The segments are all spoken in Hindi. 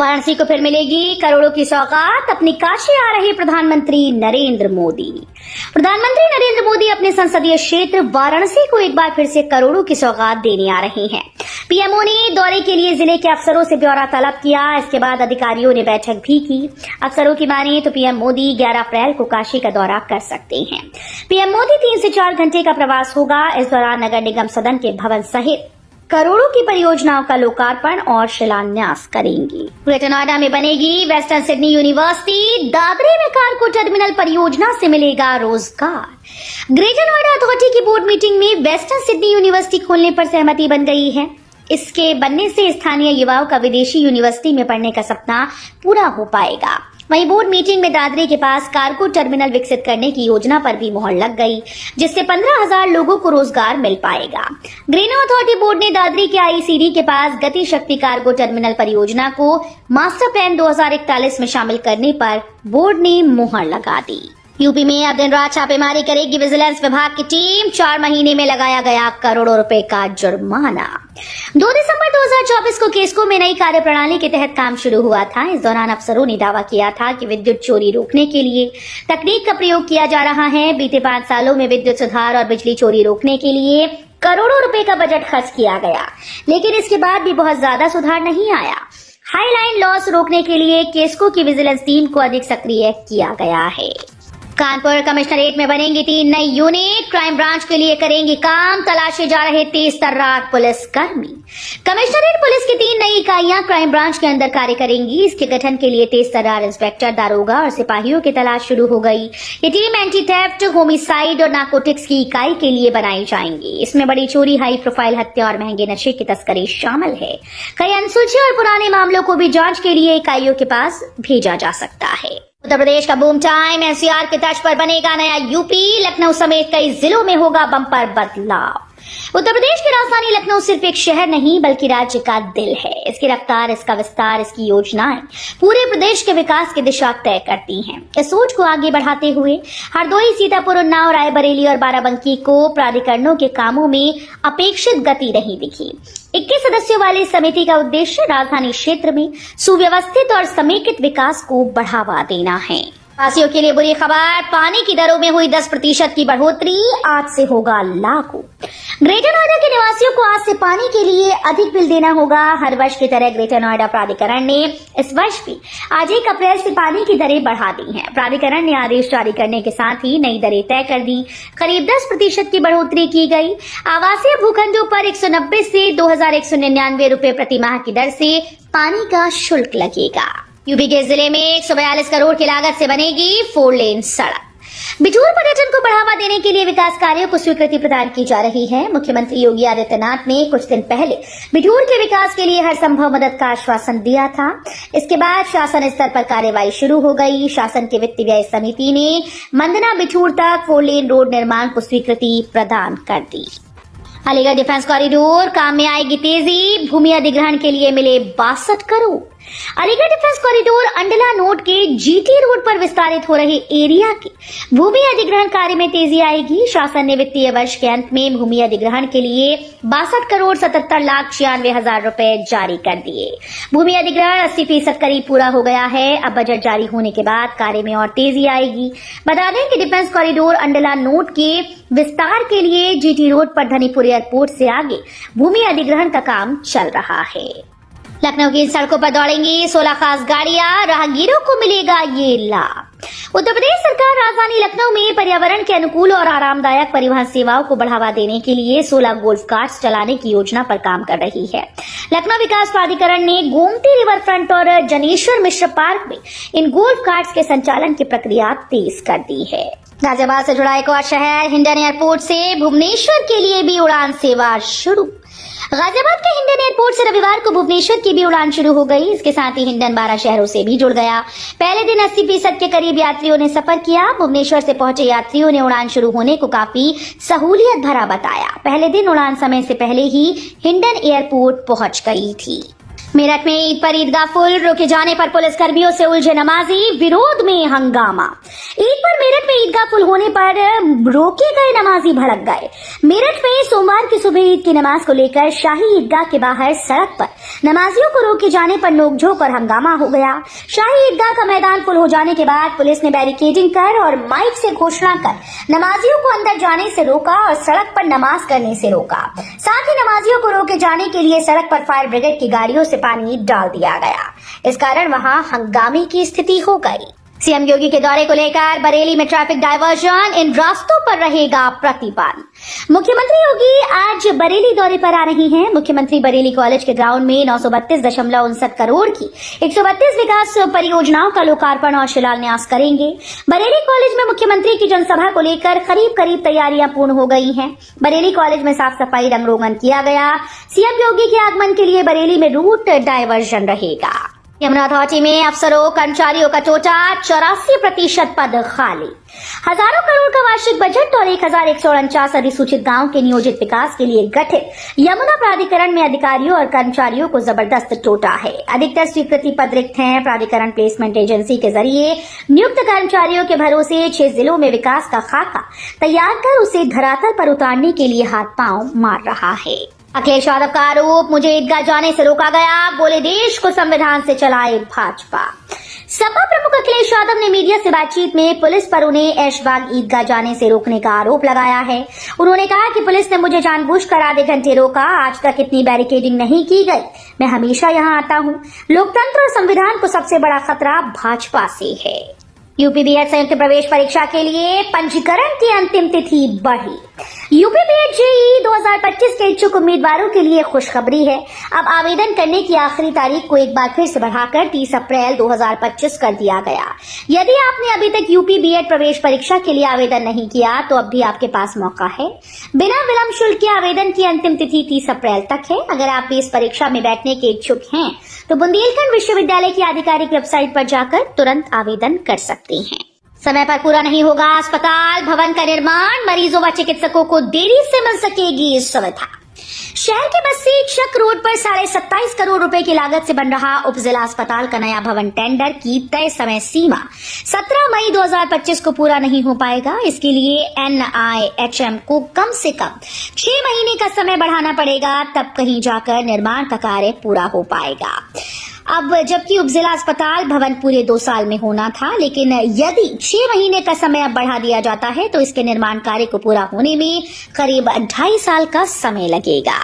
वाराणसी को फिर मिलेगी करोड़ों की सौगात, अपनी काशी आ रहे प्रधानमंत्री नरेंद्र मोदी। प्रधानमंत्री नरेंद्र मोदी अपने संसदीय क्षेत्र वाराणसी को एक बार फिर से करोड़ों की सौगात देने आ रहे हैं। पीएमओ ने दौरे के लिए जिले के अफसरों से ब्यौरा तलब किया। इसके बाद अधिकारियों ने बैठक भी की। अफसरों की माने तो पीएम मोदी 11 अप्रैल को काशी का दौरा कर सकते हैं। पीएम मोदी 3 से 4 घंटे का प्रवास होगा। इस दौरान नगर निगम सदन के भवन सहित करोड़ों की परियोजनाओं का लोकार्पण और शिलान्यास करेंगी। ग्रेटर नोएडा में बनेगी वेस्टर्न सिडनी यूनिवर्सिटी। दादरी में कार्गो टर्मिनल परियोजना से मिलेगा रोजगार। ग्रेटर नोएडा अथॉरिटी की बोर्ड मीटिंग में वेस्टर्न सिडनी यूनिवर्सिटी खोलने पर सहमति बन गई है। इसके बनने से स्थानीय युवाओं का विदेशी यूनिवर्सिटी में पढ़ने का सपना पूरा हो पाएगा। वहीं बोर्ड मीटिंग में दादरी के पास कार्गो टर्मिनल विकसित करने की योजना पर भी मुहर लग गई, जिससे 15,000 लोगों को रोजगार मिल पाएगा। ग्रेनो अथॉरिटी बोर्ड ने दादरी के आईसीडी के पास गति शक्ति कार्गो टर्मिनल परियोजना को मास्टर प्लान 2041 में शामिल करने पर बोर्ड ने मुहर लगा दी। यूपी में अब दिन रात छापेमारी करेगी विजिलेंस विभाग की टीम। 4 महीने में लगाया गया करोड़ों रुपए का जुर्माना। 2 दिसंबर 2024 को केसको में नई कार्य प्रणाली के तहत काम शुरू हुआ था। इस दौरान अफसरों ने दावा किया था कि विद्युत चोरी रोकने के लिए तकनीक का प्रयोग किया जा रहा है। बीते 5 सालों में विद्युत सुधार और बिजली चोरी रोकने के लिए करोड़ों रुपए का बजट खर्च किया गया, लेकिन इसके बाद भी बहुत ज्यादा सुधार नहीं आया। हाईलाइन लॉस रोकने के लिए केसको की विजिलेंस टीम को अधिक सक्रिय किया गया है। कानपुर कमिश्नरेट में बनेंगी 3 नई यूनिट। क्राइम ब्रांच के लिए करेंगी काम। तलाशे जा रहे तेज तर्रार पुलिस कर्मी। कमिश्नरेट पुलिस की 3 नई इकाइयां क्राइम ब्रांच के अंदर कार्य करेंगी। इसके गठन के लिए तेज तर्रार इंस्पेक्टर, दारोगा और सिपाहियों की तलाश शुरू हो गई। ये टीम एंटी थेफ्ट, होमिसाइड और नार्कोटिक्स की इकाई के लिए बनाई जाएंगी। इसमें बड़ी चोरी, हाई प्रोफाइल हत्या और महंगे नशे की तस्करी शामिल है। कई अनसुलझे और पुराने मामलों को भी जांच के लिए इकाइयों के पास भेजा जा सकता है। उत्तर प्रदेश का बूम टाइम। एनसीआर के तर्ज पर बनेगा नया यूपी। लखनऊ समेत कई जिलों में होगा बम्पर बदलाव। उत्तर प्रदेश की राजधानी लखनऊ सिर्फ एक शहर नहीं बल्कि राज्य का दिल है। इसकी रफ्तार, इसका विस्तार, इसकी योजनाएं पूरे प्रदेश के विकास की दिशा तय करती हैं। इस सोच को आगे बढ़ाते हुए हरदोई, सीतापुर, उन्नाव, रायबरेली और बाराबंकी को प्राधिकरणों के कामों में अपेक्षित गति नहीं दिखी। 21 सदस्यों वाली समिति का उद्देश्य राजधानी क्षेत्र में सुव्यवस्थित और समेकित विकास को बढ़ावा देना है। वासियों के लिए बुरी खबर। पानी की दरों में हुई 10% की बढ़ोतरी आज से होगा लागू। ग्रेटर नोएडा के निवासियों को आज से पानी के लिए अधिक बिल देना होगा। हर वर्ष की तरह ग्रेटर नोएडा प्राधिकरण ने इस वर्ष भी आज 1 अप्रैल से पानी की दरें बढ़ा दी हैं। प्राधिकरण ने आदेश जारी करने के साथ ही नई दरें तय कर दी। करीब 10% की बढ़ोतरी की गई। आवासीय भूखंडों पर 190 से 2,199 रुपए प्रति माह की दर से पानी का शुल्क लगेगा। यूपी के जिले में 142 करोड़ की लागत से बनेगी 4 लेन सड़क। बिठूर पर्यटन को बढ़ावा देने के लिए विकास कार्यों को स्वीकृति प्रदान की जा रही है। मुख्यमंत्री योगी आदित्यनाथ ने कुछ दिन पहले बिठूर के विकास के लिए हर संभव मदद का आश्वासन दिया था। इसके बाद शासन स्तर पर कार्यवाही शुरू हो गई। शासन की वित्त व्यय समिति ने मंदना बिठूर तक 4 लेन रोड निर्माण को स्वीकृति प्रदान कर दी। अलीगढ़ डिफेंस कॉरिडोर काम में आएगी तेजी। भूमि अधिग्रहण के लिए मिले 62 crore. Aligarh defence corridor Andla node के जीटी रोड पर विस्तारित हो रहे एरिया के भूमि अधिग्रहण कार्य में तेजी आएगी। शासन ने वित्तीय वर्ष के अंत में भूमि अधिग्रहण के लिए 62 करोड़ 77 लाख 96 हजार रुपए जारी कर दिए। भूमि अधिग्रहण 80% करीब पूरा हो गया है। अब बजट जारी होने के बाद कार्य में और तेजी आएगी। बता दें कि डिफेंस कॉरिडोर अंडला नोड के विस्तार के लिए जीटी रोड पर धनीपुर एयरपोर्ट से आगे भूमि अधिग्रहण का काम चल रहा है। लखनऊ की सड़कों पर दौड़ेंगी 16 खास गाड़ियां। राहगीरों को मिलेगा ये लाभ। उत्तर प्रदेश सरकार राजधानी लखनऊ में पर्यावरण के अनुकूल और आरामदायक परिवहन सेवाओं को बढ़ावा देने के लिए 16 गोल्फ कार्ट्स चलाने की योजना पर काम कर रही है। लखनऊ विकास प्राधिकरण ने गोमती रिवर फ्रंट और जनेश्वर मिश्र पार्क में इन गोल्फ कार्ट्स के संचालन की प्रक्रिया तेज कर दी है। गाजियाबाद से जुड़ा एक और शहर। हिंडन एयरपोर्ट से भुवनेश्वर के लिए भी उड़ान सेवा शुरू। गाजियाबाद के हिंडन एयरपोर्ट से रविवार को भुवनेश्वर की भी उड़ान शुरू हो गई। इसके साथ ही हिंडन 12 शहरों से भी जुड़ गया। पहले दिन 80% के करीब यात्रियों ने सफर किया। भुवनेश्वर से पहुंचे यात्रियों ने उड़ान शुरू होने को काफी सहूलियत भरा बताया। पहले दिन उड़ान समय से पहले ही हिंडन एयरपोर्ट पहुंच गई थी। मेरठ में ईद पर ईदगाह फुल, रोके जाने पर पुलिस कर्मियों से उलझे नमाजी, विरोध में हंगामा। ईद पर मेरठ में ईदगाह फुल होने पर रोके गए नमाजी भड़क गए। मेरठ में सोमवार की सुबह ईद की नमाज को लेकर शाही ईदगाह के बाहर सड़क पर नमाजियों को रोके जाने पर नोकझोंक और हंगामा हो गया। शाही ईदगाह का मैदान फुल हो जाने के बाद पुलिस ने बैरिकेडिंग कर और माइक से घोषणा कर नमाजियों को अंदर जाने से रोका और सड़क पर नमाज करने से रोका। साथ ही नमाजियों को रोके जाने के लिए सड़क पर फायर ब्रिगेड की गाड़ियों से पानी डाल दिया गया। इस कारण वहां हंगामे की स्थिति हो गई। सीएम योगी के दौरे को लेकर बरेली में ट्रैफिक डायवर्जन, इन रास्तों पर रहेगा प्रतिबंध। मुख्यमंत्री योगी आज बरेली दौरे पर आ रही हैं। मुख्यमंत्री बरेली कॉलेज के ग्राउंड में 932.59 करोड़ की 132 विकास परियोजनाओं का लोकार्पण और शिलान्यास करेंगे। बरेली कॉलेज में मुख्यमंत्री की जनसभा को लेकर करीब तैयारियां पूर्ण हो गई हैं। बरेली कॉलेज में साफ सफाई, रंग रोगन किया गया। सीएम योगी के आगमन के लिए बरेली में रूट डायवर्जन रहेगा। यमुना अथॉरिटी में अफसरों कर्मचारियों का टोटा, 84% पद खाली। हजारों करोड़ का वार्षिक बजट और 1149 अधिसूचित गांव के नियोजित विकास के लिए गठित यमुना प्राधिकरण में अधिकारियों और कर्मचारियों को जबरदस्त टोटा है। अधिकतर स्वीकृति पद रिक्त हैं। प्राधिकरण प्लेसमेंट एजेंसी के जरिए नियुक्त कर्मचारियों के भरोसे 6 जिलों में विकास का खाका तैयार कर उसे धरातल पर उतारने के लिए हाथ पांव मार रहा है। अखिलेश यादव का आरोप, मुझे ईदगाह जाने से रोका गया, बोले देश को संविधान से चलाए भाजपा। सपा प्रमुख अखिलेश यादव ने मीडिया से बातचीत में पुलिस पर उन्हें ऐशबाग ईदगाह जाने से रोकने का आरोप लगाया है। उन्होंने कहा कि पुलिस ने मुझे जानबूझकर आधे घंटे रोका, आज तक इतनी बैरिकेडिंग नहीं की गई। मैं हमेशा यहाँ आता हूँ। लोकतंत्र और संविधान को सबसे बड़ा खतरा भाजपा से है। यूपी बीएड संयुक्त प्रवेश परीक्षा के लिए पंजीकरण की अंतिम तिथि बढ़ी। यूपी बीएड जेईई 2025 के इच्छुक उम्मीदवारों के लिए खुशखबरी है। अब आवेदन करने की आखिरी तारीख को एक बार फिर से बढ़ाकर 30 अप्रैल 2025 कर दिया गया। यदि आपने अभी तक यूपी बीएड प्रवेश परीक्षा के लिए आवेदन नहीं किया तो अब भी आपके पास मौका है। बिना विलंब शुल्क के आवेदन की अंतिम तिथि 30 अप्रैल तक है। अगर आप भी इस परीक्षा में बैठने के इच्छुक हैं तो बुंदेलखंड विश्वविद्यालय की आधिकारिक वेबसाइट पर जाकर तुरंत आवेदन कर सकते हैं। समय पर पूरा नहीं होगा अस्पताल भवन का निर्माण, मरीजों व चिकित्सकों को देरी से मिल सकेगी सुविधा। शहर के बस्ती चक रोड पर 27.5 करोड़ रुपए की लागत से बन रहा उप जिला अस्पताल का नया भवन टेंडर की तय समय सीमा 17 मई 2025 को पूरा नहीं हो पाएगा। इसके लिए NIHM को कम से कम 6 महीने का समय बढ़ाना पड़ेगा, तब कहीं जाकर निर्माण का कार्य पूरा हो पाएगा। अब जबकि उपजिला अस्पताल भवन पूरे 2 साल में होना था, लेकिन यदि 6 महीने का समय अब बढ़ा दिया जाता है तो इसके निर्माण कार्य को पूरा होने में करीब 2.5 साल का समय लगेगा।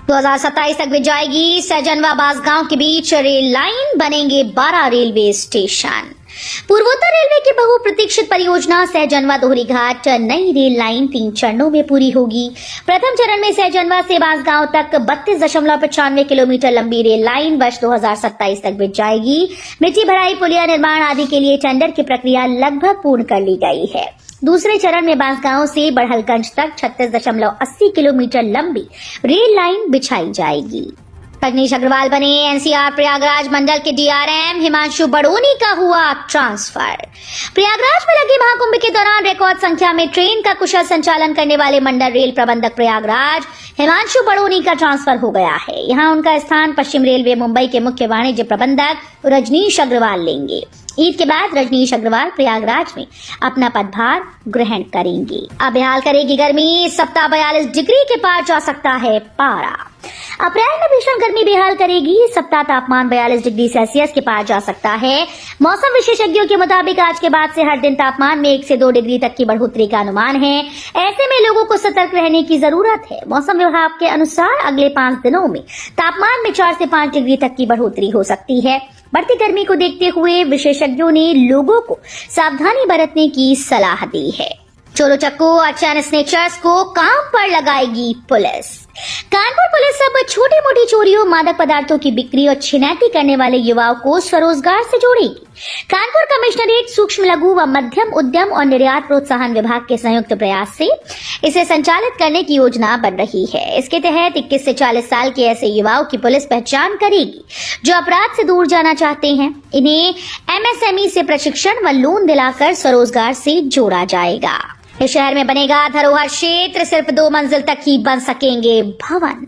2027 तक बिक जाएगी सहजनवा बांसगांव के बीच रेल लाइन, बनेंगे 12 रेलवे स्टेशन। पूर्वोत्तर रेलवे की बहुप्रतीक्षित परियोजना सहजनवा दोहरी घाट नई रेल लाइन 3 चरणों में पूरी होगी। प्रथम चरण में सहजनवा से बांसगांव तक 32.95 किलोमीटर लंबी रेल लाइन वर्ष 2027 तक बिक जाएगी। मिट्टी भराई, पुलिया निर्माण आदि के लिए टेंडर की प्रक्रिया लगभग पूर्ण कर ली गई है। दूसरे चरण में बांसगांव से बड़हलगंज तक 36.80 किलोमीटर लंबी रेल लाइन बिछाई जाएगी। रजनीश अग्रवाल बने एनसीआर प्रयागराज मंडल के DRM, हिमांशु बड़ोनी का हुआ ट्रांसफर। प्रयागराज में लगे महाकुंभ के दौरान रिकॉर्ड संख्या में ट्रेन का कुशल संचालन करने वाले मंडल रेल प्रबंधक प्रयागराज हिमांशु बड़ोनी का ट्रांसफर हो गया है। यहाँ उनका स्थान पश्चिम रेलवे मुंबई के मुख्य वाणिज्य प्रबंधक रजनीश अग्रवाल लेंगे। ईद के बाद रजनीश अग्रवाल प्रयागराज में अपना पदभार ग्रहण करेंगे। अब बेहाल करेगी गर्मी, सप्ताह 42 डिग्री के पार जा सकता है पारा। अप्रैल में भीषण गर्मी बेहाल करेगी, सप्ताह तापमान 42 डिग्री सेल्सियस के पार जा सकता है। मौसम विशेषज्ञों के मुताबिक आज के बाद से हर दिन तापमान में 1 से 2 डिग्री तक की बढ़ोतरी का अनुमान है। ऐसे में लोगों को सतर्क रहने की जरूरत है। मौसम विभाग के अनुसार अगले 5 दिनों में तापमान में 4 से 5 डिग्री तक की बढ़ोतरी हो सकती है। बढ़ती गर्मी को देखते हुए विशेषज्ञों ने लोगों को सावधानी बरतने की सलाह दी है। चोरों चक्कू और चैन स्नेचर्स को काम पर लगाएगी पुलिस। कानपुर पुलिस अब छोटी मोटी चोरियों, मादक पदार्थों की बिक्री और छिनैती करने वाले युवाओं को स्वरोजगार से जोड़ेगी। कानपुर कमिश्नरेट सूक्ष्म लघु व मध्यम उद्यम और निर्यात प्रोत्साहन विभाग के संयुक्त प्रयास से इसे संचालित करने की योजना बन रही है। इसके तहत 21 से 40 साल के ऐसे युवाओं की पुलिस पहचान करेगी जो अपराध से दूर जाना चाहते हैं। इन्हें MSME से प्रशिक्षण व लोन दिलाकर स्वरोजगार से जोड़ा जाएगा। इस शहर में बनेगा धरोहर क्षेत्र, सिर्फ 2 मंजिल तक ही बन सकेंगे भवन।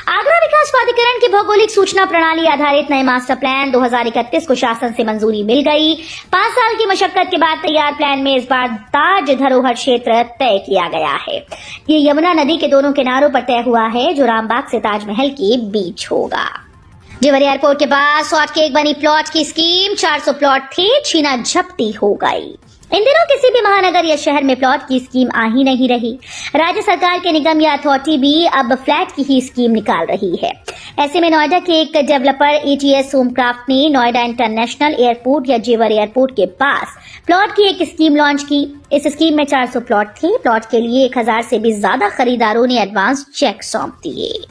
आगरा विकास प्राधिकरण की भौगोलिक सूचना प्रणाली आधारित नए मास्टर प्लान 2031 को शासन से मंजूरी मिल गई। 5 साल की मशक्कत के बाद तैयार प्लान में इस बार ताज धरोहर क्षेत्र तय किया गया है। ये यमुना नदी के दोनों किनारों पर तय हुआ है, जो रामबाग से ताजमहल के बीच होगा। जेवर एयरपोर्ट के पास शॉर्ट केक बनी प्लॉट की स्कीम, 400 प्लॉट थे, छीना झपटी हो गई। इन दिनों किसी भी महानगर या शहर में प्लॉट की स्कीम आ ही नहीं रही। राज्य सरकार के निगम या अथॉरिटी भी अब फ्लैट की ही स्कीम निकाल रही है। ऐसे में नोएडा के एक डेवलपर ATS होमक्राफ्ट ने नोएडा इंटरनेशनल एयरपोर्ट या जेवर एयरपोर्ट के पास प्लॉट की एक स्कीम लॉन्च की। इस स्कीम में 400 प्लॉट थे। प्लॉट के लिए 1000 से भी ज्यादा खरीदारों ने एडवांस चेक सौंप दिए।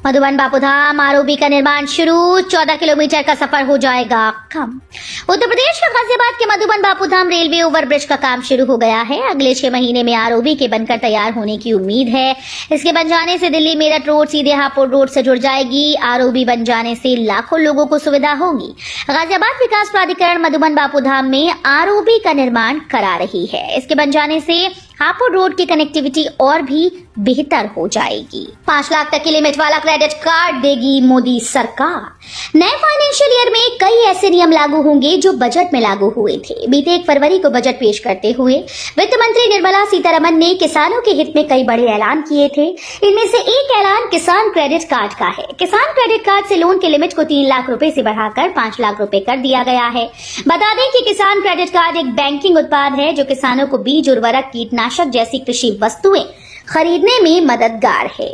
मधुबन बापूधाम ROB का निर्माण शुरू, 14 किलोमीटर का सफर हो जाएगा कम। उत्तर प्रदेश के गाजियाबाद के मधुबन बापूधाम रेलवे ओवरब्रिज का काम शुरू हो गया है। अगले 6 महीने में ROB के बनकर तैयार होने की उम्मीद है। इसके बन जाने से दिल्ली मेरठ रोड सीधे हापुड़ रोड से जुड़ जाएगी। ROB बन जाने से लाखों लोगों को सुविधा होगी। गाजियाबाद विकास प्राधिकरण मधुबन बापूधाम में ROB का निर्माण करा रही है। इसके बन जाने से हापुड़ रोड की कनेक्टिविटी और भी बेहतर हो जाएगी। 5 लाख तक की लिमिट वाला क्रेडिट कार्ड देगी मोदी सरकार। नए फाइनेंशियल ईयर में कई ऐसे नियम लागू होंगे जो बजट में लागू हुए थे। बीते 1 फरवरी को बजट पेश करते हुए वित्त मंत्री निर्मला सीतारमण ने किसानों के हित में कई बड़े ऐलान किए थे। इनमें से एक ऐलान किसान क्रेडिट कार्ड का है। किसान क्रेडिट कार्ड से लोन के लिमिट को 3 लाख रुपए से बढ़ाकर 5 लाख रुपए कर दिया गया है। बता दें कि किसान क्रेडिट कार्ड एक बैंकिंग उत्पाद है जो किसानों को बीज, उर्वरक, कीटनाशक जैसी कृषि वस्तुएं खरीदने में मददगार है।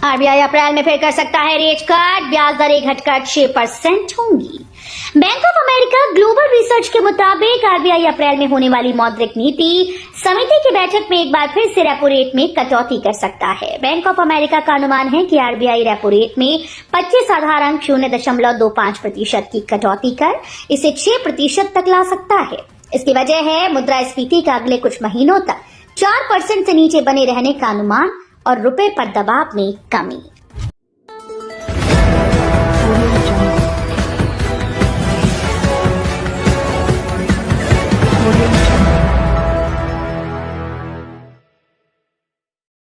RBI अप्रैल में फिर कर सकता है रेट कट, ब्याज दरें घटकर 6% होंगी। Bank of America global research के मुताबिक RBI अप्रैल में होने वाली मौद्रिक नीति समिति की बैठक में एक बार फिर से रेपो रेट में कटौती कर सकता है। बैंक ऑफ अमेरिका का अनुमान है कि RBI रेपो रेट में 25 आधार अंक 0.25% की कटौती कर इसे 6% तक ला सकता है। इसकी वजह है मुद्रास्फीति का अगले कुछ महीनों तक 4% से नीचे बने रहने का अनुमान और रुपए पर दबाव में कमी।